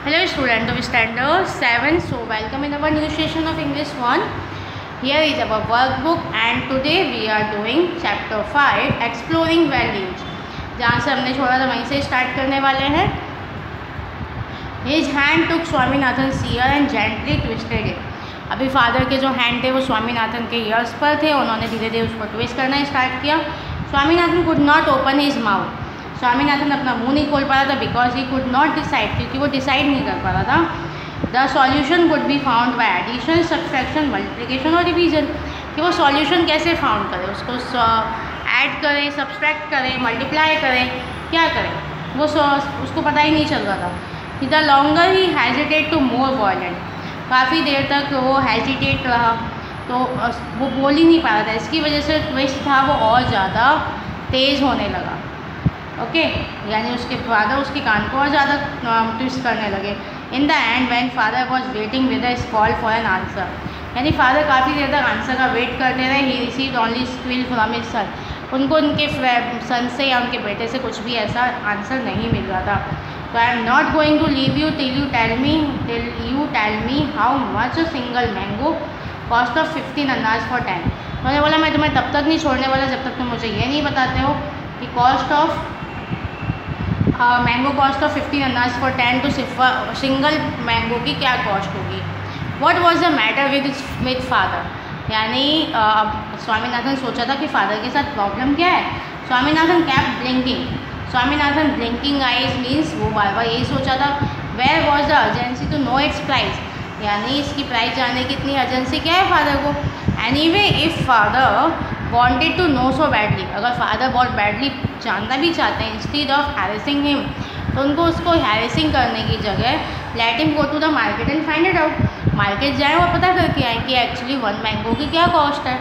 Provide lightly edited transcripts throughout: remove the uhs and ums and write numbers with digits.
Hello student of standard 7. So welcome in our new session of English 1. Here is our workbook and today we are doing chapter 5 exploring values. जहाँ से हमने छोड़ा था वहीं से start करने वाले हैं. His hand took Swaminathan's ear and gently twisted it. अभी फादर के जो हैंड थे वो स्वामीनाथन के ईयर्स पर थे. उन्होंने धीरे धीरे उसको ट्विस्ट करना स्टार्ट किया. Swaminathan could not open his mouth. Swaminathan अपना मुंह नहीं खोल पा रहा था because he could not decide, क्योंकि वो डिसाइड नहीं कर पा रहा था. The solution could be found by addition, subtraction, multiplication और डिवीजन. कि वो सॉल्यूशन कैसे फाउंड करे, उसको ऐड करें, सब्सट्रैक्ट करें, मल्टीप्लाई करें, क्या करें, वो उसको पता ही नहीं चल रहा था. The longer he hesitate to more violent. काफ़ी देर तक वो हेजिटेट रहा तो वो बोल ही नहीं पा रहा था. इसकी वजह से ट्विस्ट था वो और ज़्यादा तेज़ होने लगा. ओके यानी उसके फादर उसके कान को और ज़्यादा ट्विस्ट करने लगे. इन the and when father was waiting with a call for an answer, यानी फादर काफ़ी देर तक आंसर का वेट करते रहे. He received only squill from his son. उनको उनके सन से या उनके बेटे से कुछ भी ऐसा आंसर नहीं मिल रहा था. तो I am not going to leave you till you tell me how much a single mango cost of 15 annas for 10. उन्होंने बोला मैं तुम्हें तब तक नहीं छोड़ने वाला जब तक तुम मुझे ये नहीं बताते हो कि cost of mango cost of 15 annas for 10 to single mango की क्या कॉस्ट होगी. What was the matter with father. यानी स्वामीनाथन सोचा था कि फादर के साथ प्रॉब्लम क्या है. Swaminathan kept blinking. Swaminathan blinking eyes means वो बार बार यही सोचा था. Where was the urgency to know its price. यानी इसकी प्राइस जानने की इतनी अर्जेंसी क्या है फादर को. Anyway if father wanted to know so badly, अगर फादर बहुत बैडली जानना भी चाहते हैं, इंस्टीड ऑफ हैरेसिंग हिम, तो उनको उसको हैरेसिंग करने की जगह let him go to the market and find it out. Market जाएँ और पता करके आए कि एक्चुअली वन मैंगो की क्या कॉस्ट है.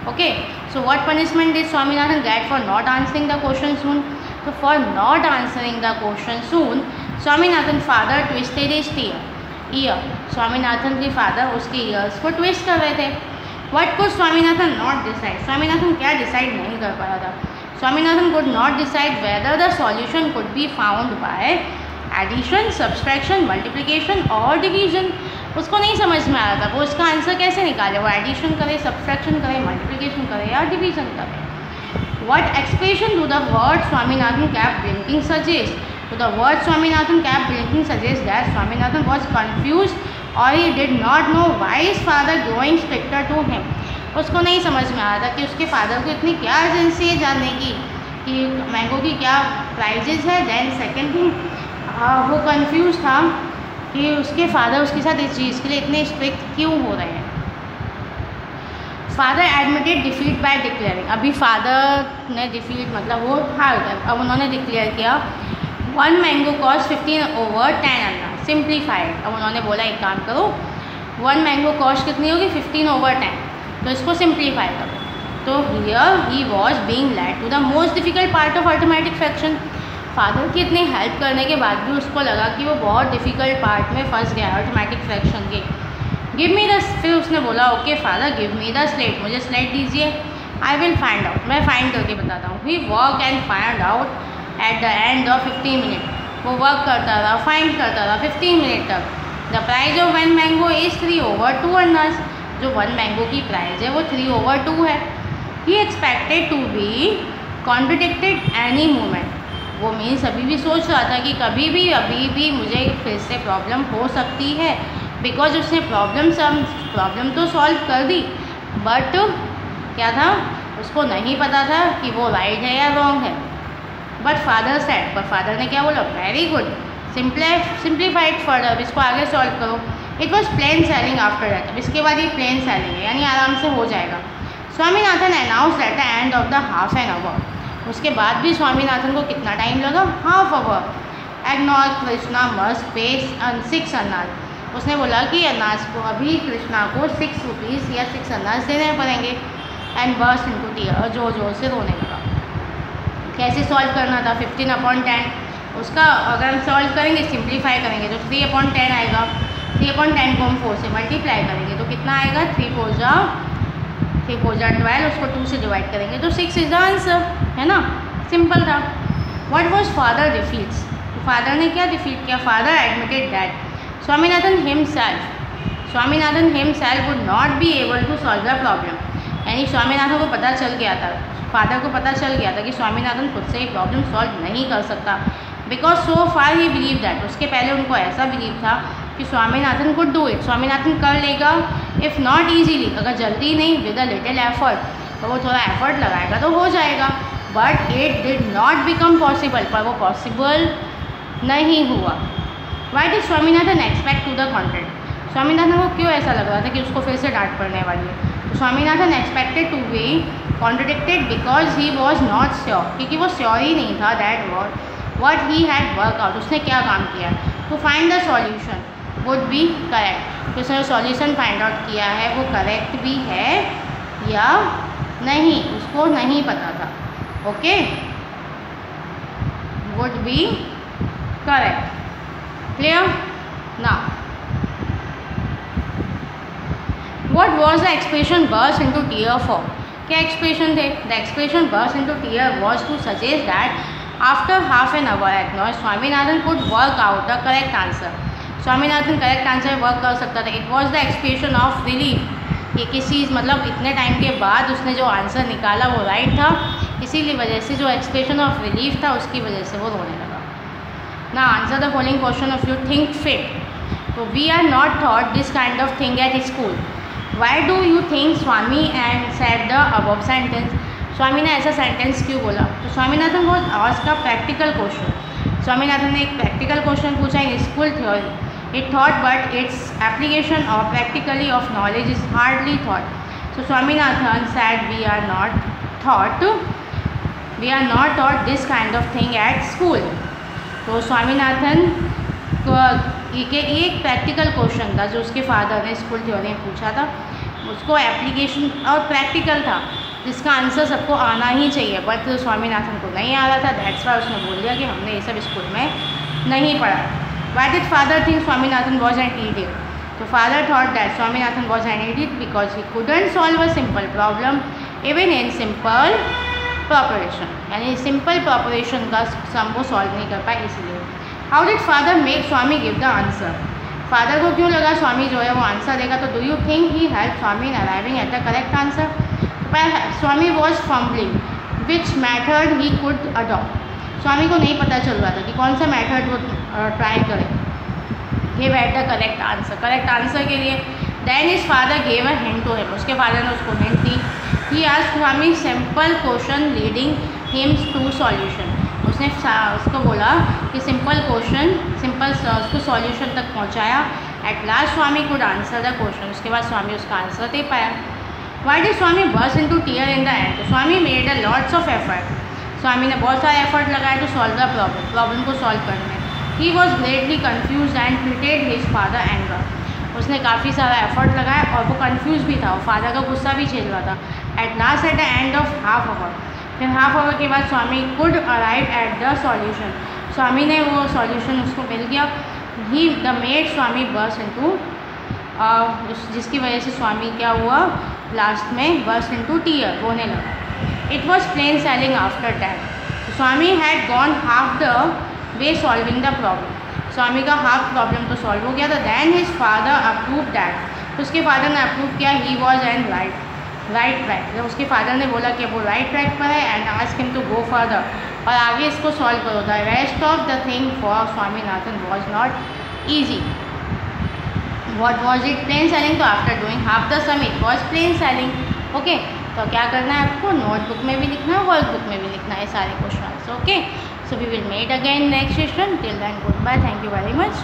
Okay so what punishment did Swaminathan get for not answering the question soon. तो for not answering the question soon Swaminathan father twisted his ear. Swaminathan के फादर उसके ईयर्स को ट्विस्ट कर रहे थे. What could Swaminathan not decide. Swaminathan क्या डिसाइड नहीं कर पा रहा था. Swaminathan could not decide whether the solution could be found by addition, subtraction, multiplication और division. उसको नहीं समझ में आ रहा था वो इसका आंसर कैसे निकाले. वो एडिशन करे, सब्सट्रैक्शन करे, मल्टीप्लिकेशन करे या डिवीजन करे. What expression do the word Swaminathan kept blinking suggest. So the word Swaminathan kept blinking suggests that Swaminathan was confused or he did not know why his father growing stricter to him. उसको नहीं समझ में आ रहा था कि उसके फादर को इतनी क्या अर्जेंसी है जानने की कि मैंगो की क्या प्राइजेज है. देन सेकेंड थिंग वो कंफ्यूज था कि उसके फादर उसके साथ इस चीज़ के लिए इतने स्ट्रिक्ट क्यों हो रहे हैं. Father admitted defeat by declaring. अभी फादर ने डिफीट मतलब वो हार गए. अब उन्होंने डिक्लेयर किया 1 mango cost 15 over 10 anna simplified. अब उन्होंने बोला एक काम करो 1 मैंगो कॉस्ट कितनी होगी 15 ओवर 10, तो इसको सिंप्लीफाई करो. तो here he was being led to the most difficult part of arithmetic fraction. Father की इतनी हेल्प करने के बाद भी उसको लगा कि वो बहुत डिफिकल्ट पार्ट में फंस गया अर्थमेटिक फ्रैक्शन के. गिव मी द, फिर उसने बोला okay father give me the slate, मुझे स्लेट दीजिए. आई विल फाइंड आउट, मैं फाइंड करके बताता हूँ. He walk and find out at the end of 15 minute. वो वर्क करता रहा, फाइंड करता रहा 15 मिनट तक. The price of 1 mango is 3 over 2 annas. जो 1 मैंगो की प्राइस है वो 3 ओवर 2 है. He expected to be contradicted any moment. वो मीन्स अभी भी सोच रहा था कि कभी भी अभी भी मुझे फिर से प्रॉब्लम हो सकती है. बिकॉज उसने प्रॉब्लम तो सॉल्व कर दी बट क्या था उसको नहीं पता था कि वो राइट है या रॉन्ग है. बट फादर सेड, पर फादर ने क्या बोला वेरी गुड सिंप्लीफाइड फर्दर, इसको आगे सॉल्व करो. It was plain sailing after that. इसके बाद ये प्लेन सेलिंग है यानी आराम से हो जाएगा. Swaminathan announce at the end of the half an hour. उसके बाद भी स्वामीनाथन को कितना टाइम लगा, half hour. Ignore Krishna must pay 6 अन्नाज. उसने बोला कि अनाज को अभी कृष्णा को 6 रुपीज़ या 6 अन्नाज देने पड़ेंगे. एंड बर्स्ट इनटू टीयर, जोर जोर से रोने लगा. कैसे सॉल्व करना था 15/10. उसका अगर हम सॉल्व करेंगे सिंप्लीफाई करेंगे तो 3/10 आएगा. 3/10 को हम 4 से मल्टीप्लाई करेंगे तो कितना आएगा 3 4 जा 12. उसको 2 से डिवाइड करेंगे तो 6 इज द आंसर, है ना. सिंपल था. What was father defeats. तो फादर ने क्या डिफीट किया? Father admitted that Swaminathan himself would not be able to solve the problem. यानी स्वामीनाथन को पता चल गया था, फादर को पता चल गया था कि स्वामीनाथन खुद से ये प्रॉब्लम सॉल्व नहीं कर सकता। Because so far he believe that, उसके पहले उनको ऐसा बिलीव था कि Swaminathan could do it, Swaminathan कर लेगा, इफ़ नॉट ईजीली, अगर जल्दी नहीं, विद अ लिटिल एफर्ट, तो वो थोड़ा एफर्ट लगाएगा तो हो जाएगा। But it did not become possible, पर वो पॉसिबल नहीं हुआ। Why did Swaminathan expect to the contract? Swaminathan को क्यों ऐसा लग रहा था कि उसको फिर से डांट पड़ने वाली है? तो Swaminathan expected to be contradicted because he was not sure, क्योंकि वो श्योर ही नहीं था that what he had worked out, उसने क्या काम किया, to find the solution would be correct, तो उसने सॉल्यूशन फाइंड आउट किया है वो करेक्ट भी है या नहीं, उसको नहीं पता था। Okay, would be correct, clear? now what was the expression burst into tear for? क्या एक्सप्रेशन थे? The expression burst into tear was to suggest that after half an hour at most Swaminathan could work out the correct answer, Swaminathan correct answer work कर सकता था। It was the expression of relief, ये किसी मतलब इतने time के बाद उसने जो आंसर निकाला वो राइट था, इसीलिए वजह से जो एक्सप्रेशन ऑफ रिलीफ था उसकी वजह से वो रोने लगा। ना answer the following question of you think fit. तो we are not thought this kind of thing at school, why do you think Swami and said the above sentence, Swami ने ऐसा सेंटेंस क्यों बोला? तो स्वामीनाथन को आज का प्रैक्टिकल क्वेश्चन, स्वामीनाथन ने एक प्रैक्टिकल क्वेश्चन पूछा in school theory, it thought but its application और practically of knowledge is hardly thought. So Swaminathan said we are not thought this kind of thing at school. तो स्वामीनाथन को एक प्रैक्टिकल क्वेश्चन था जो उसके फादर ने school theory में पूछा था, उसको एप्लीकेशन और प्रैक्टिकल था जिसका आंसर सबको आना ही चाहिए, बट स्वामीनाथन को नहीं आ रहा था, दैट्स वाई उसने बोल दिया कि हमने ये सब स्कूल में नहीं पढ़ा। Why did father think Swaminathan was an idiot? तो father thought that Swaminathan was an idiot because he couldn't solve a simple problem even in simple proportion, यानी सिंपल प्रॉपरेशन का सम वो सॉल्व नहीं कर पाए इसलिए। How did father make Swami give the answer? Father को क्यों लगा स्वामी जो है वो आंसर देगा? तो do you think he help Swami in arriving at the correct answer? Swami was fumbling which method he could adopt, Swami को नहीं पता चल रहा था कि कौन सा मैथड वो ट्राई करे give at the correct answer, correct answer के लिए। Then his father gave a hint to him, उसके फादर ने उसको हिंट दी। He asked Swami simple question leading hims to solution, उसने उसको बोला कि सिंपल क्वेश्चन उसको सॉल्यूशन तक पहुंचाया। At last Swami could answer the question, उसके बाद स्वामी उसका आंसर दे पाया। Why did Swami burst into tear in the end? तो Swami made a lots of effort, Swami ने बहुत सारा एफर्ट लगाया टू सॉल्व द प्रॉब्लम को सॉल्व करने में। He was greatly confuse and treated his father anger, उसने काफ़ी सारा एफर्ट लगाया और वो कन्फ्यूज भी था, वो फादर का गुस्सा भी झेल रहा था। At last at the end of half hour, फिर हाफ आवर के बाद Swami could arrive at the solution, Swami ने वो सॉल्यूशन उसको मिल गया। He the made Swami burst into, जिसकी वजह से स्वामी क्या हुआ लास्ट में बर्स्ट इनटू टीयर, रोने लगा। It was plain sailing after that, Swami had gone half the way solving the problem, Swami का हाफ प्रॉब्लम तो सॉल्व हो गया था। Then his father approve that, तो उसके फादर ने अप्रूव किया he was an right track, जब उसके फादर ने बोला कि वो राइट ट्रैक पर है and ask him to go further, और आगे इसको सॉल्व करो। The rest of the thing for Swaminathan was not easy. What was it? Plain sailing. तो after doing half the sum it was plain sailing. Okay, तो क्या करना है आपको? नोटबुक में भी लिखना है, वर्कबुक में भी लिखना है सारे question. Okay, so we will met again next session. Till then goodbye, thank you very much.